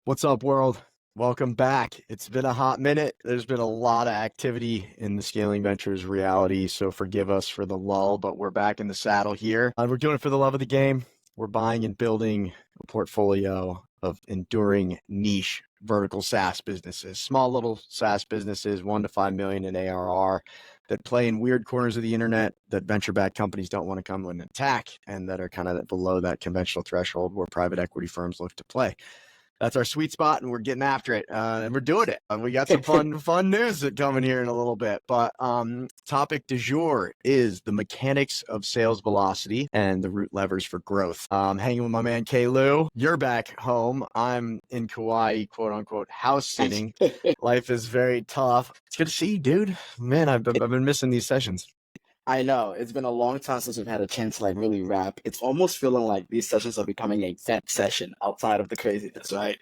What's up, world? Welcome back. It's been a hot minute. There's been a lot of activity in the Scaling Ventures reality, so forgive us for the lull, but we're back in the saddle here. And we're doing it for the love of the game. We're buying and building a portfolio of enduring niche vertical SaaS businesses, small little SaaS businesses, 1 to 5 million in ARR, that play in weird corners of the internet that venture-backed companies don't want to come and attack, and that are kind of below that conventional threshold where private equity firms look to play. That's our sweet spot, and we're getting after it, and we're doing it. We got some fun news coming here in a little bit, but topic du jour is the mechanics of sales velocity and the root levers for growth. Hanging with my man Kjael. You're back home. I'm in Kauai, quote unquote, house sitting. Life is very tough. It's good to see you, dude. Man, I've been missing these sessions. I know. It's been a long time since we've had a chance to really wrap. It's almost feeling like these sessions are becoming a vent session outside of the craziness, right?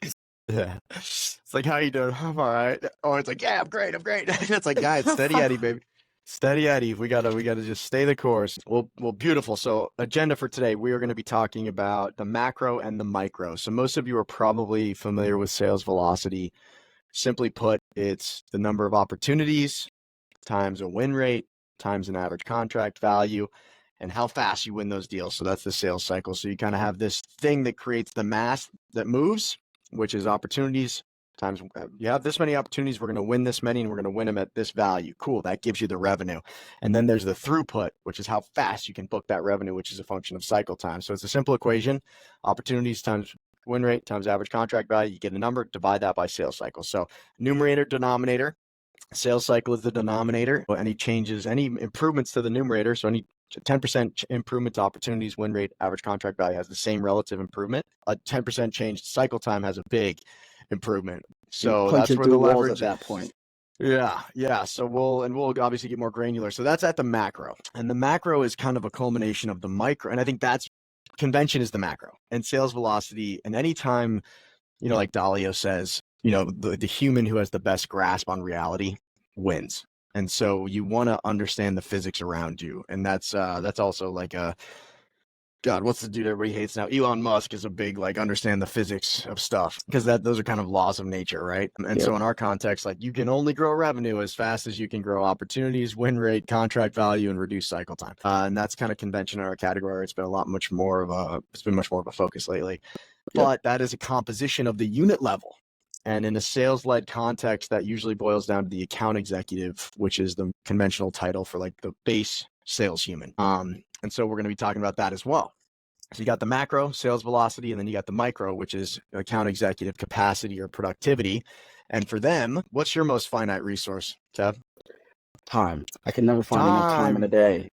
Yeah. It's like, how you doing? I'm all right. Or it's like, yeah, I'm great. It's like, guys, steady Eddie, baby. Steady Eddie. We gotta just stay the course. Well, beautiful. So agenda for today, we are going to be talking about the macro and the micro. So most of you are probably familiar with sales velocity. Simply put, it's the number of opportunities times a win rate times an average contract value, and how fast you win those deals. So that's the sales cycle. So you kind of have this thing that creates the mass that moves, which is opportunities times you have this many opportunities, we're going to win this many, and we're going to win them at this value. Cool. That gives you the revenue. And then there's the throughput, which is how fast you can book that revenue, which is a function of cycle time. So it's a simple equation: opportunities times win rate times average contract value. You get a number, divide that by sales cycle. So numerator, denominator. Sales cycle is the denominator. Any changes, any improvements to the numerator, so any 10% improvement to opportunities, win rate, average contract value has the same relative improvement. A 10% change cycle time has a big improvement. So that's where the leverage at that point. Yeah. So we'll obviously get more granular. So that's at the macro. And the macro is kind of a culmination of the micro. And I think that's convention is the macro and sales velocity. And anytime, like Dalio says, the human who has the best grasp on reality wins. And so you want to understand the physics around you. And that's also like God, what's the dude everybody hates now? Elon Musk is a big, understand the physics of stuff, because those are kind of laws of nature, right? And so in our context, you can only grow revenue as fast as you can grow opportunities, win rate, contract value, and reduce cycle time. And that's kind of convention in our category. It's been much more of a focus lately. But that is a composition of the unit level. And in a sales-led context, that usually boils down to the account executive, which is the conventional title for the base sales human. And so we're going to be talking about that as well. So you got the macro, sales velocity, and then you got the micro, which is account executive capacity or productivity. And for them, what's your most finite resource, Kev? Time. I can never find enough time in a day.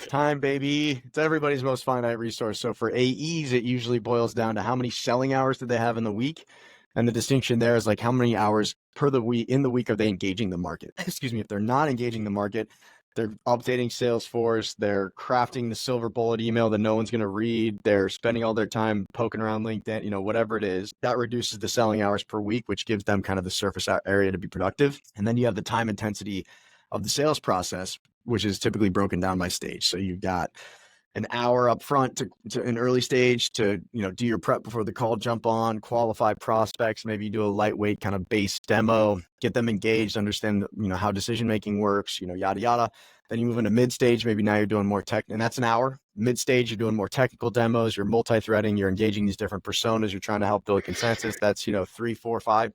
Time, baby. It's everybody's most finite resource. So for AEs, it usually boils down to how many selling hours did they have in the week. And the distinction there is how many hours in the week are they engaging the market? Excuse me. If they're not engaging the market, they're updating Salesforce, they're crafting the silver bullet email that no one's going to read, they're spending all their time poking around LinkedIn, whatever it is, that reduces the selling hours per week, which gives them kind of the surface area to be productive. And then you have the time intensity of the sales process, which is typically broken down by stage. So you've got an hour up front to an early stage to, do your prep before the call, jump on, qualify prospects, maybe you do a lightweight kind of base demo, get them engaged, understand, how decision-making works, yada, yada. Then you move into mid-stage, maybe now you're doing more tech, and that's an hour. Mid-stage, you're doing more technical demos, you're multi-threading, you're engaging these different personas, you're trying to help build a consensus. That's, 3, 4, 5,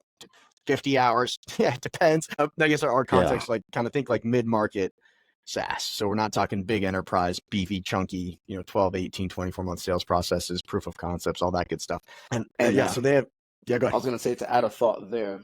50 hours. Yeah, it depends. I guess our context, kind of think mid-market SaaS. So we're not talking big enterprise, beefy, chunky, 12, 18, 24-month sales processes, proof of concepts, all that good stuff. And so they have, go ahead. I was going to say, to add a thought there,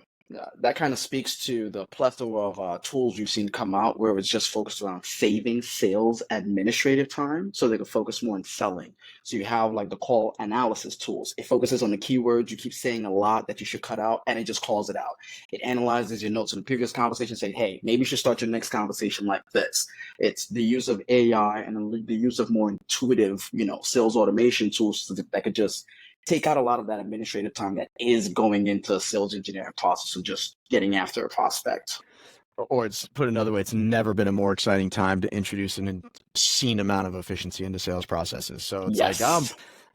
that kind of speaks to the plethora of tools you've seen come out where it's just focused around saving sales administrative time so they can focus more on selling. So you have the call analysis tools. It focuses on the keywords you keep saying a lot that you should cut out, and it just calls it out. It analyzes your notes in the previous conversation, saying, hey, maybe you should start your next conversation like this. It's the use of AI and the use of more intuitive, sales automation tools that could just take out a lot of that administrative time that is going into a sales engineering process of just getting after a prospect. Or it's put another way, it's never been a more exciting time to introduce an obscene amount of efficiency into sales processes. So it's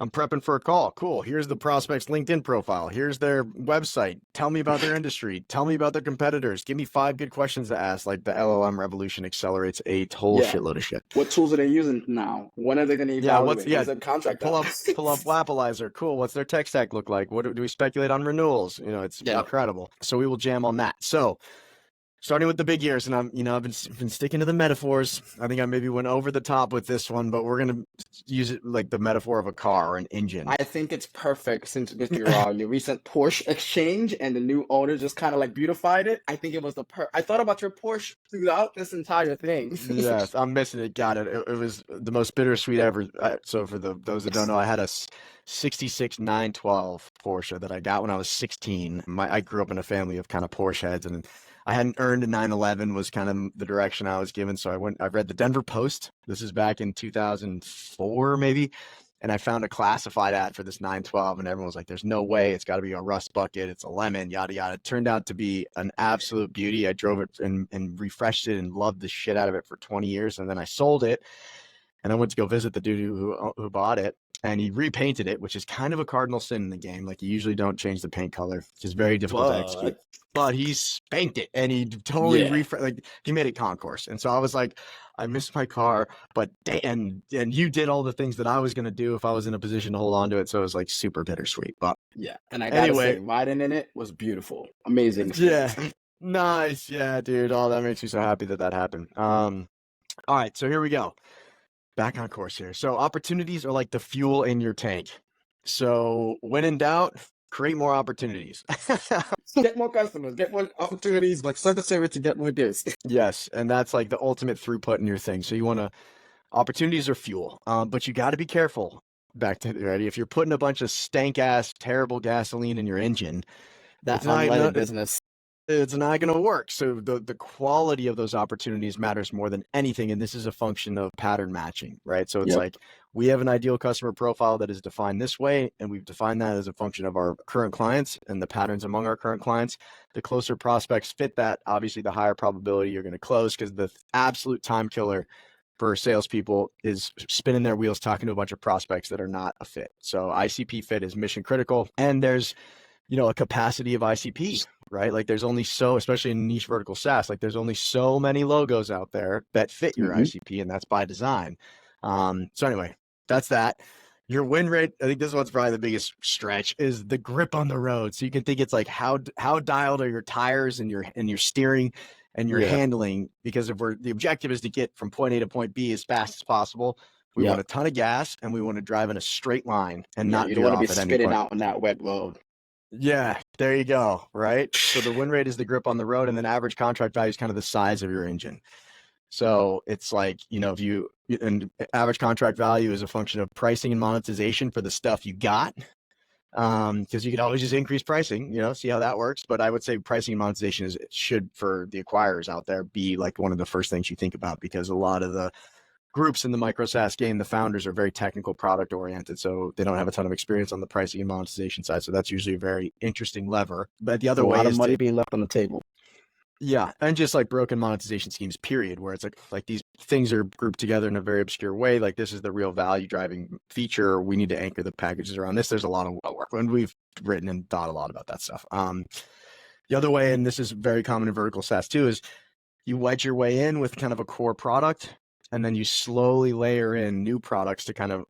I'm prepping for a call. Cool. Here's the prospect's LinkedIn profile. Here's their website. Tell me about their industry. Tell me about their competitors. Give me 5 good questions to ask. Like the LLM revolution accelerates a whole Yeah. shitload of shit. What tools are they using now? When are they going to evaluate? When's their contract pull out? up Wappalizer. Cool. What's their tech stack look like? What do we speculate on renewals? It's incredible. So we will jam on that. So starting with the big years, and I've been sticking to the metaphors. I think I maybe went over the top with this one, but we're gonna use it like the metaphor of a car or an engine. I think it's perfect since with your recent Porsche exchange and the new owner just kind of like beautified it. I think it was I thought about your Porsche throughout this entire thing. Yes, I'm missing it. Got it. It was the most bittersweet ever. So for those that don't know, I had a 66 912 Porsche that I got when I was 16. I grew up in a family of kind of Porsche heads, and I hadn't earned a 911 was kind of the direction I was given. So I read the Denver Post. This is back in 2004, maybe. And I found a classified ad for this 912, and everyone was like, there's no way. It's got to be a rust bucket. It's a lemon, yada, yada. It turned out to be an absolute beauty. I drove it and refreshed it and loved the shit out of it for 20 years. And then I sold it, and I went to go visit the dude who bought it. And he repainted it, which is kind of a cardinal sin in the game. Like, you usually don't change the paint color, which is very difficult to execute. But he spanked it, and he totally like he made it concourse. And so I was like, I missed my car, but and you did all the things that I was going to do if I was in a position to hold on to it. So it was like super bittersweet. But yeah, and I gotta say, riding in it was beautiful, amazing. Yeah, nice. Yeah, dude. Oh, that makes me so happy that happened. All right, so here we go. Back on course here. So opportunities are like the fuel in your tank. So when in doubt, create more opportunities. Get more customers, get more opportunities, like send the service to get more deals. Yes, and that's like the ultimate throughput in your thing. So you want to, opportunities are fuel, but you got to be careful. Back to ready. If you're putting a bunch of stank ass, terrible gasoline in your engine, that's unleaded business. It's not going to work. So the quality of those opportunities matters more than anything. And this is a function of pattern matching, right? So it's like we have an ideal customer profile that is defined this way. And we've defined that as a function of our current clients and the patterns among our current clients. The closer prospects fit that, obviously the higher probability you're going to close, because the absolute time killer for salespeople is spinning their wheels talking to a bunch of prospects that are not a fit. So ICP fit is mission critical. And there's a capacity of ICP, right? Like there's only especially in niche vertical SaaS, like there's only so many logos out there that fit your ICP, and that's by design. So anyway, that's that. Your win rate, I think this is what's probably the biggest stretch, is the grip on the road. So you can think it's like how dialed are your tires and your steering and your handling, because the objective is to get from point A to point B as fast as possible. We want a ton of gas, and we want to drive in a straight line and not veer off at any point. You don't want to be spitting out on that wet road. Yeah, there you go. Right. So the win rate is the grip on the road, and then average contract value is kind of the size of your engine. So it's like, and average contract value is a function of pricing and monetization for the stuff you got. Because you can always just increase pricing, see how that works. But I would say pricing and monetization should, for the acquirers out there, be like one of the first things you think about, because a lot of the groups in the micro SaaS game, the founders are very technical, product oriented, so they don't have a ton of experience on the pricing and monetization side. So that's usually a very interesting lever. But the other way is a lot of money being left on the table. Yeah, and just like broken monetization schemes, period, where it's like these things are grouped together in a very obscure way. Like, this is the real value driving feature. We need to anchor the packages around this. There's a lot of work, and we've written and thought a lot about that stuff. The other way, and this is very common in vertical SaaS too, is you wedge your way in with kind of a core product, and then you slowly layer in new products to kind of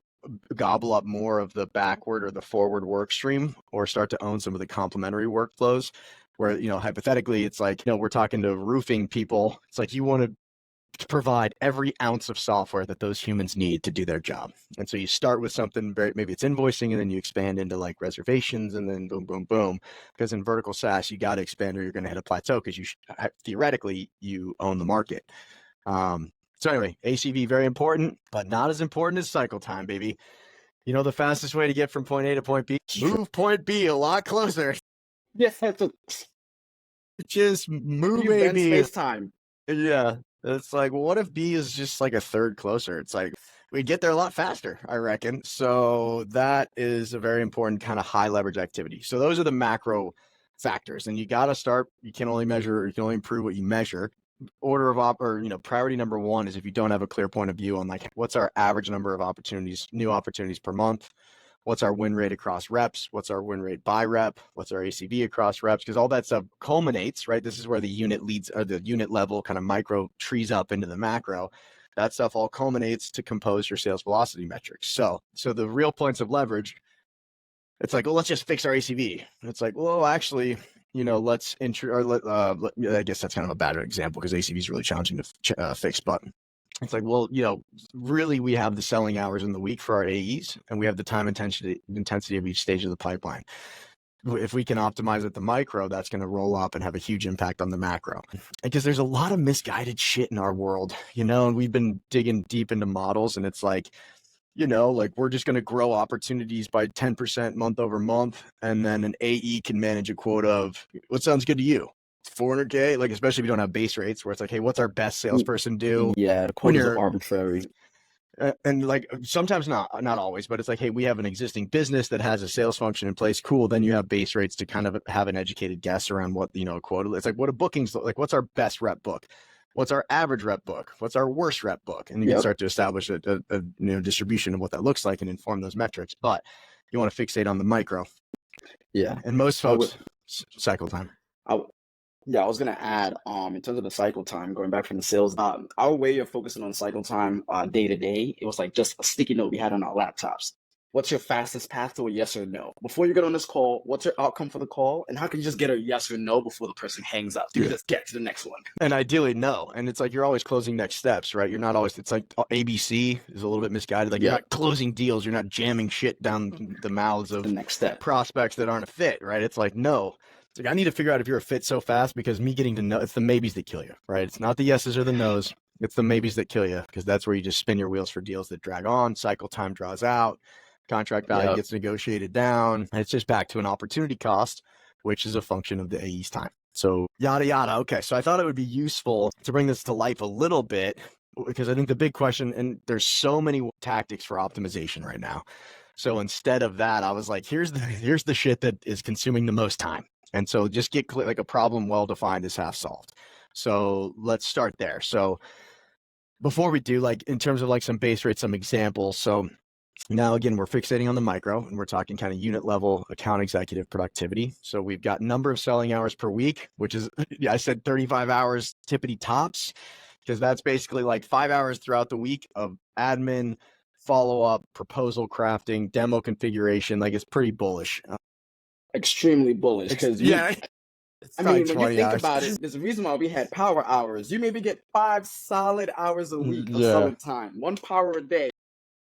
gobble up more of the backward or the forward work stream, or start to own some of the complementary workflows, where, hypothetically, it's like, we're talking to roofing people. It's like you want to provide every ounce of software that those humans need to do their job. And so you start with something maybe it's invoicing, and then you expand into like reservations, and then boom, boom, boom. Because in vertical SaaS, you got to expand, or you're going to hit a plateau, because theoretically you own the market. So anyway, ACV, very important, but not as important as cycle time, baby. The fastest way to get from point A to point B, move point B a lot closer. Yes, just move baby. Space time. Yeah. It's like, well, what if B is just like a third closer? It's like, we get there a lot faster, I reckon. So that is a very important kind of high leverage activity. So those are the macro factors, and you got to start. You can only improve what you measure. Order of priority number one is, if you don't have a clear point of view on like what's our average number of opportunities, new opportunities per month, What's our win rate across reps? What's our win rate by rep? What's our ACV across reps? Because all that stuff culminates, right? This is where the unit leads, or the unit level kind of micro trees up into the macro. That stuff all culminates to compose your sales velocity metrics. So the real points of leverage, it's like, well, let's just fix our ACV. And it's like, well, actually, let's I guess that's kind of a bad example because ACV is really challenging to fix, but it's like, well, really we have the selling hours in the week for our AEs, and we have the time intensity of each stage of the pipeline. If we can optimize at the micro, that's going to roll up and have a huge impact on the macro. Because there's a lot of misguided shit in our world, and we've been digging deep into models, and it's like, like we're just going to grow opportunities by 10% month over month. And then an AE can manage a quota of what sounds good to you. 400K, like, especially if you don't have base rates where it's like, hey, what's our best salesperson do? Yeah, the quotas are arbitrary. And like sometimes not always, but it's like, hey, we have an existing business that has a sales function in place. Cool. Then you have base rates to kind of have an educated guess around what, a quota. It's like, what do bookings look like? What's our best rep book? What's our average rep book? What's our worst rep book? And you can start to establish a distribution of what that looks like and inform those metrics. But you want to fixate on the micro. Yeah. And most folks, cycle time. I was going to add, in terms of the cycle time, going back from the sales, our way of focusing on cycle time day to day, it was like just a sticky note we had on our laptops. What's your fastest path to a yes or no? Before you get on this call, what's your outcome for the call? And how can you just get a yes or no before the person hangs up? You just get to the next one. And ideally, no. And it's like you're always closing next steps, right? You're not always, it's like ABC is a little bit misguided. Like you're not closing deals. You're not jamming shit down the mouths of the next step prospects that aren't a fit, right? It's like, no. It's like, I need to figure out if you're a fit so fast because me getting to know, it's the maybes that kill you, right? It's not the yeses or the nos. It's the maybes that kill you because that's where you just spin your wheels for deals that drag on. Cycle time draws out. Contract value gets negotiated down. And it's just back to an opportunity cost, which is a function of the AE's time. So yada, yada. Okay. So I thought it would be useful to bring this to life a little bit because I think the big question, and there's so many tactics for optimization right now. So instead of that, I was like, here's the shit that is consuming the most time. And so just get clear, like a problem well-defined is half solved. So let's start there. So before we do, like in terms of like some base rates, some examples. So now, again, we're fixating on the micro and we're talking kind of unit level account executive productivity. So we've got number of selling hours per week, which is, I said 35 hours tippity tops, because that's basically like 5 hours throughout the week of admin, follow-up, proposal crafting, demo configuration. Like it's pretty bullish. Extremely bullish because when you think about it, there's a reason why we had power hours. You maybe get 5 solid hours a week of selling time, 1 power a day.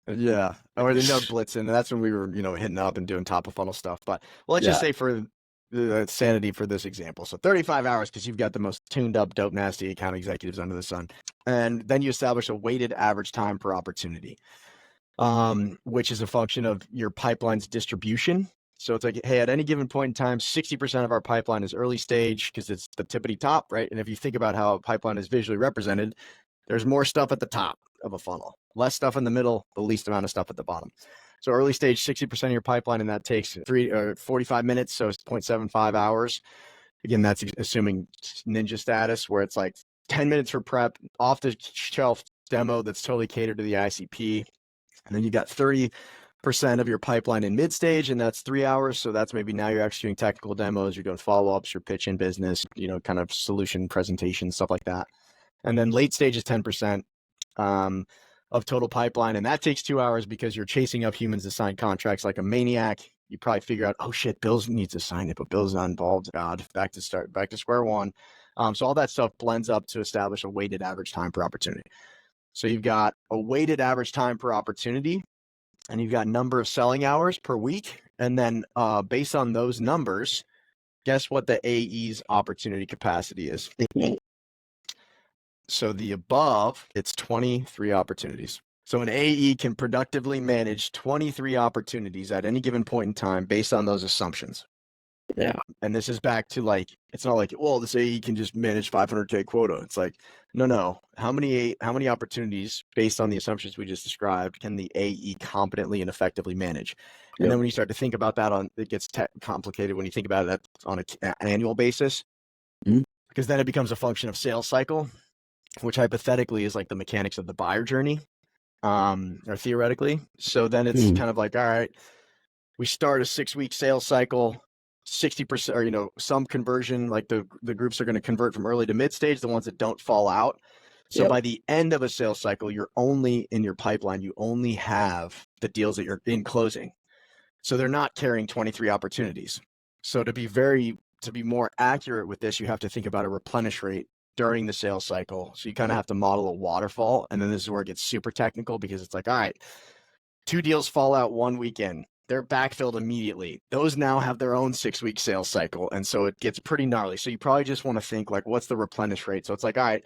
Yeah, or the node blitzing. That's when we were, hitting up and doing top of funnel stuff. But let's just say for the sanity for this example, so 35 hours because you've got the most tuned up, dope, nasty account executives under the sun, and then you establish a weighted average time per opportunity, which is a function of your pipeline's distribution. So it's like, hey, at any given point in time, 60% of our pipeline is early stage because it's the tippity top, right? And if you think about how a pipeline is visually represented, there's more stuff at the top of a funnel, less stuff in the middle, the least amount of stuff at the bottom. So early stage, 60% of your pipeline, and that takes 45 minutes. So it's 0.75 hours. Again, that's assuming ninja status where it's like 10 minutes for prep, off the shelf demo that's totally catered to the ICP. And then you got 30% of your pipeline in mid stage, and that's 3 hours. So that's maybe now you're executing technical demos, you're doing follow-ups, you're pitching business, kind of solution presentation, stuff like that. And then late stage is 10% of total pipeline. And that takes 2 hours because you're chasing up humans to sign contracts like a maniac. You probably figure out, oh shit, Bill's needs to sign it, but Bill's not involved. God, back to square one. So all that stuff blends up to establish a weighted average time per opportunity. So you've got a weighted average time per opportunity, and you've got number of selling hours per week. And then based on those numbers, guess what the AE's opportunity capacity is? So the above, it's 23 opportunities. So an AE can productively manage 23 opportunities at any given point in time based on those assumptions. Yeah. And this is back to like, it's not like, well, this AE can just manage 500K quota. It's like, no. How many opportunities based on the assumptions we just described can the AE competently and effectively manage? And then when you start to think about that it gets complicated when you think about it on an annual basis, because then it becomes a function of sales cycle, which hypothetically is like the mechanics of the buyer journey, or theoretically. So then it's kind of like, all right, We start a 6-week sales cycle, 60%, or some conversion, like the groups are going to convert from early to mid stage, the ones that don't fall out. So by the end of a sales cycle, you're only in your pipeline, you only have the deals that you're in closing. So they're not carrying 23 opportunities. So to be more accurate with this, you have to think about a replenish rate during the sales cycle. So you kind of have to model a waterfall. And then this is where it gets super technical, because it's like, all right, 2 deals fall out 1 weekend. They're backfilled immediately. Those now have their own 6-week sales cycle. And so it gets pretty gnarly. So you probably just want to think like, what's the replenish rate? So it's like, all right,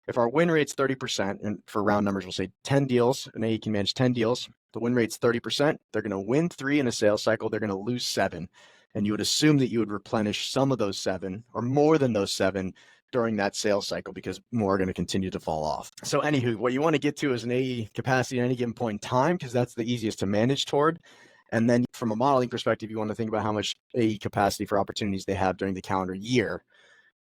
if our win rate's 30%, and for round numbers, we'll say 10 deals, an AE can manage 10 deals. The win rate's 30%. They're going to win 3 in a sales cycle. They're going to lose 7. And you would assume that you would replenish some of those 7 or more than those 7 during that sales cycle, because more are going to continue to fall off. So anywho, what you want to get to is an AE capacity at any given point in time, because that's the easiest to manage toward. And then from a modeling perspective, you want to think about how much AE capacity for opportunities they have during the calendar year,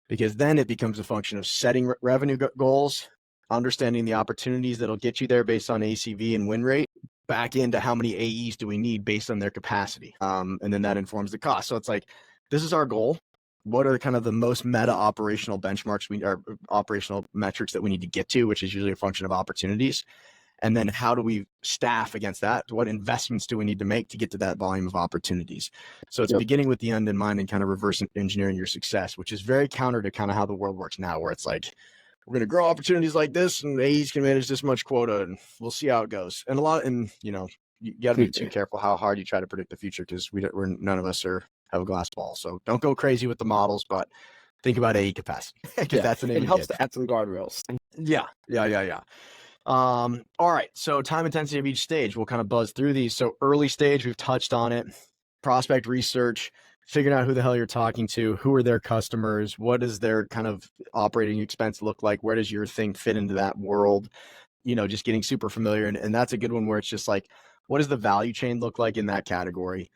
because then it becomes a function of setting revenue goals, understanding the opportunities that'll get you there based on ACV and win rate, back into how many AEs do we need based on their capacity. And then that informs the cost. So it's like, this is our goal. What are kind of the most meta operational benchmarks or operational metrics that we need to get to, which is usually a function of opportunities. And then how do we staff against that? What investments do we need to make to get to that volume of opportunities? So it's beginning with the end in mind and kind of reverse engineering your success, which is very counter to kind of how the world works now, where it's like, we're going to grow opportunities like this and AEs can manage this much quota and we'll see how it goes. And you got to be too careful how hard you try to predict the future, because we're none of us have a glass ball. So don't go crazy with the models, but think about AE capacity, because that's the name. It helps to add some guardrails. Yeah. All right. So time intensity of each stage, we'll kind of buzz through these. So early stage, we've touched on it. Prospect research, figuring out who the hell you're talking to, who are their customers, what does their kind of operating expense look like, where does your thing fit into that world, just getting super familiar. And that's a good one, where it's just like, what does the value chain look like in that category?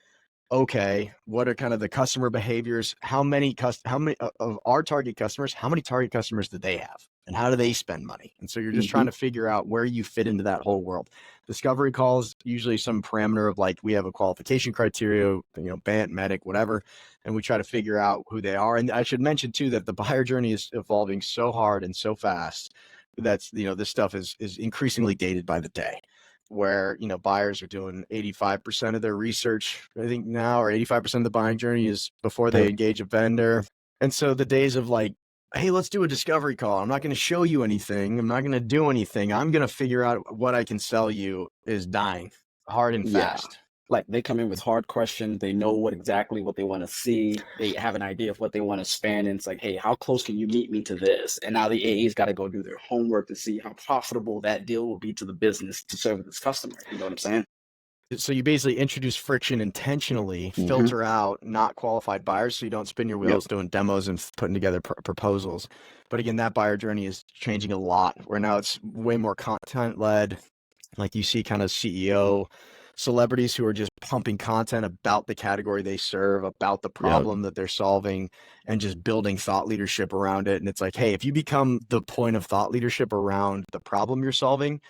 Okay, what are kind of the customer behaviors? How many of our target customers, how many target customers do they have? And how do they spend money? And so you're just trying to figure out where you fit into that whole world. Discovery calls, usually some parameter of like, we have a qualification criteria, BANT, medic, whatever. And we try to figure out who they are. And I should mention too, that the buyer journey is evolving so hard and so fast that's, this stuff is increasingly dated by the day, where buyers are doing 85% of their research, I think now, or 85% of the buying journey is before they engage a vendor. And so the days of like, hey, let's do a discovery call, I'm not going to show you anything, I'm not going to do anything, I'm going to figure out what I can sell you, is dying hard and fast. Like, they come in with hard questions. They know exactly what they want to see. They have an idea of what they want to spend. And it's like, hey, how close can you meet me to this? And now the AE's got to go do their homework to see how profitable that deal will be to the business to serve this customer. You know what I'm saying? So you basically introduce friction intentionally, filter out not qualified buyers, so you don't spin your wheels doing demos and putting together proposals. But again, that buyer journey is changing a lot, where now it's way more content led. Like, you see kind of CEO celebrities who are just pumping content about the category they serve, about the problem that they're solving, and just building thought leadership around it. And it's like, hey, if you become the point of thought leadership around the problem you're solving,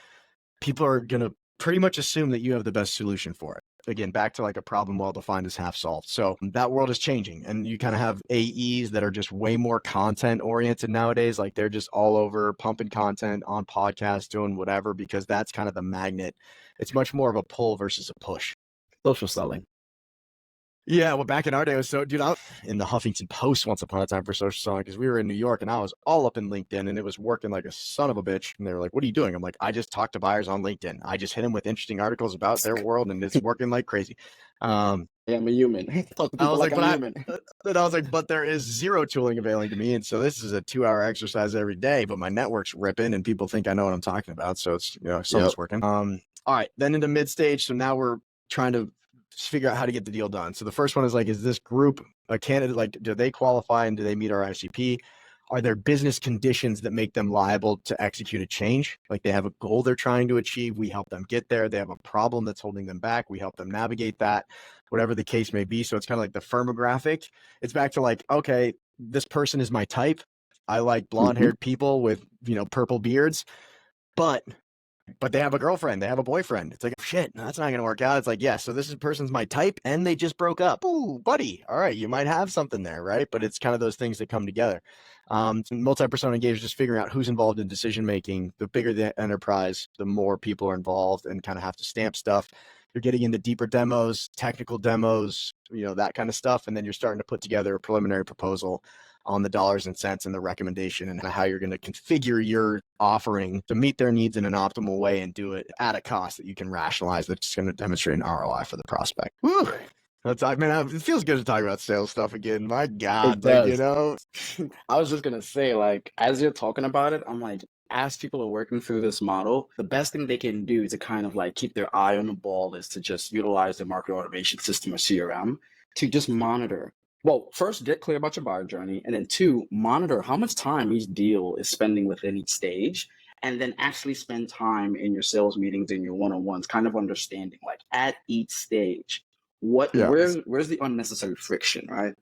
people are going to pretty much assume that you have the best solution for it. Again, back to like, a problem well defined is half solved. So that world is changing, and you kind of have AEs that are just way more content oriented nowadays. Like, they're just all over pumping content on podcasts, doing whatever, because that's kind of the magnet. It's much more of a pull versus a push. Social selling. Yeah, well, back in our day, I was I was in the Huffington Post once upon a time for social selling, because we were in New York, and I was all up in LinkedIn, and it was working like a son of a bitch. And they were like, "What are you doing?" I'm like, "I just talk to buyers on LinkedIn. I just hit them with interesting articles about their world, and it's working like crazy." I'm a human. Talk to people like I'm human. I was like, but there is zero tooling availing to me, and so this is a 2-hour exercise every day. But my network's ripping, and people think I know what I'm talking about. So it's something's working. All right, then into mid stage. So now we're trying to figure out how to get the deal done. So the first one is like, is this group a candidate? Like, do they qualify and do they meet our ICP? Are there business conditions that make them liable to execute a change? Like, they have a goal they're trying to achieve, we help them get there. They have a problem that's holding them back, we help them navigate that, whatever the case may be. So it's kind of like the firmographic. It's back to like, okay, this person is my type. I like blonde haired people with, purple beards, but but they have a girlfriend, they have a boyfriend. It's like, shit, that's not going to work out. It's like, yeah, so this person's my type and they just broke up. Ooh, buddy. All right, you might have something there, right? But it's kind of those things that come together. Multi-persona engagement is just figuring out who's involved in decision making. The bigger the enterprise, the more people are involved and kind of have to stamp stuff. You're getting into deeper demos, technical demos, that kind of stuff. And then you're starting to put together a preliminary proposal on the dollars and cents and the recommendation and how you're going to configure your offering to meet their needs in an optimal way and do it at a cost that you can rationalize that's going to demonstrate an ROI for the prospect. Woo! It feels good to talk about sales stuff again. My God, It does. I was just going to say, like, as you're talking about it, I'm like, as people are working through this model, the best thing they can do to kind of like keep their eye on the ball is to just utilize the market automation system or CRM to just monitor. Well, first, get clear about your buyer journey. And then two, monitor how much time each deal is spending within each stage. And then actually spend time in your sales meetings and your one-on-ones, kind of understanding like at each stage, where's the unnecessary friction, right?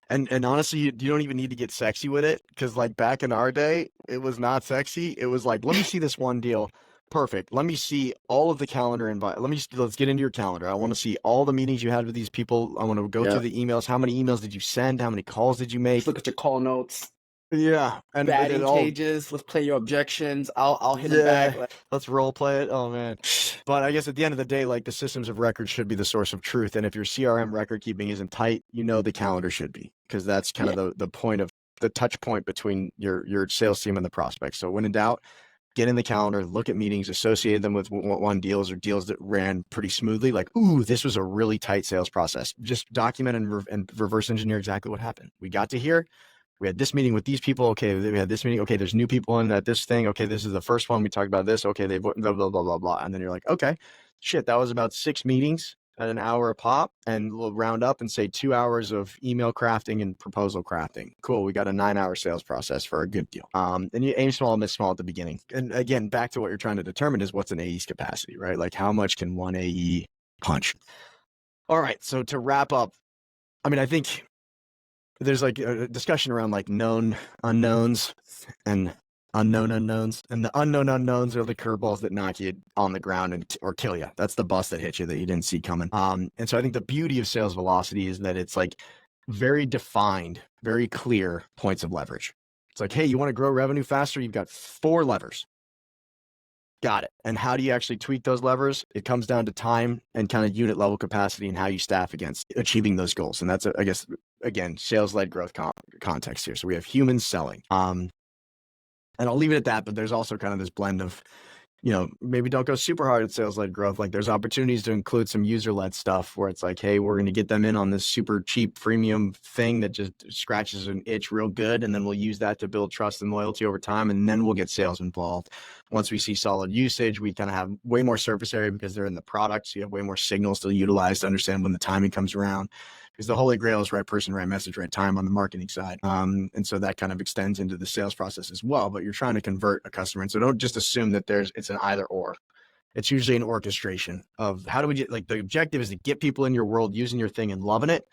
And honestly, you don't even need to get sexy with it, because like back in our day, it was not sexy. It was like, let me see this one deal. Perfect. Let me see all of the calendar invite. Let's get into your calendar. I want to see all the meetings you had with these people. I want to go through the emails. How many emails did you send? How many calls did you make? Just look at your call notes. Yeah, and batting cages. Let's play your objections. I'll hit it back. Let's role play it. Oh man. But I guess at the end of the day, like the systems of record should be the source of truth. And if your CRM record keeping isn't tight, the calendar should be, because that's kind of the point of the touch point between your sales team and the prospect. So when in doubt, get in the calendar, look at meetings, associate them with one deals or deals that ran pretty smoothly. Like, ooh, this was a really tight sales process. Just document and reverse engineer exactly what happened. We got to here. We had this meeting with these people. Okay, we had this meeting. Okay, there's new people in at this thing. Okay, this is the first one. We talked about this. Okay, they blah, blah, blah, blah, blah. And then you're like, okay, shit, that was about 6 meetings at an hour a pop. And we'll round up and say 2 hours of email crafting and proposal crafting. Cool. We got a 9-hour sales process for a good deal. And you aim small, miss small at the beginning. And again, back to what you're trying to determine is what's an AE's capacity, right? Like how much can one AE punch? All right. So to wrap up, I think there's like a discussion around like known unknowns and unknown unknowns, and the unknown unknowns are the curveballs that knock you on the ground or kill you. That's the bus that hit you that you didn't see coming. And so I think the beauty of sales velocity is that it's like very defined, very clear points of leverage. It's like, hey, you want to grow revenue faster? You've got 4 levers. Got it. And how do you actually tweak those levers? It comes down to time and kind of unit level capacity and how you staff against achieving those goals. And that's, I guess, again, sales-led growth context here. So we have humans selling. And I'll leave it at that, but there's also kind of this blend of, maybe don't go super hard at sales-led growth. Like there's opportunities to include some user-led stuff where it's like, hey, we're going to get them in on this super cheap freemium thing that just scratches an itch real good. And then we'll use that to build trust and loyalty over time. And then we'll get sales involved. Once we see solid usage, we kind of have way more surface area because they're in the product. So you have way more signals to utilize to understand when the timing comes around. Because the holy grail is right person, right message, right time on the marketing side. And so that kind of extends into the sales process as well, but you're trying to convert a customer. And so don't just assume that it's an either or. It's usually an orchestration of how do we get, like the objective is to get people in your world using your thing and loving it,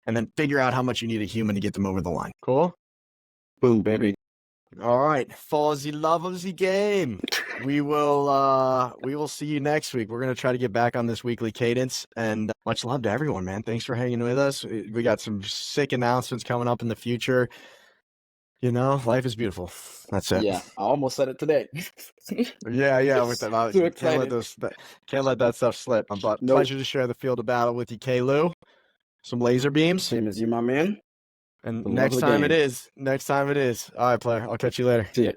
and then figure out how much you need a human to get them over the line. Cool? Boom, baby. All right, for the love of the game, we will see you next week. We're going to try to get back on this weekly cadence, and much love to everyone, man. Thanks for hanging with us. We got some sick announcements coming up in the future. Life is beautiful. That's it. Yeah, I almost said it today. Yeah. With that, can't let that stuff slip. But Nope. Pleasure to share the field of battle with you, Kjael. Some laser beams. Same as you, my man. And next time it is. All right, player. I'll catch you later. See ya.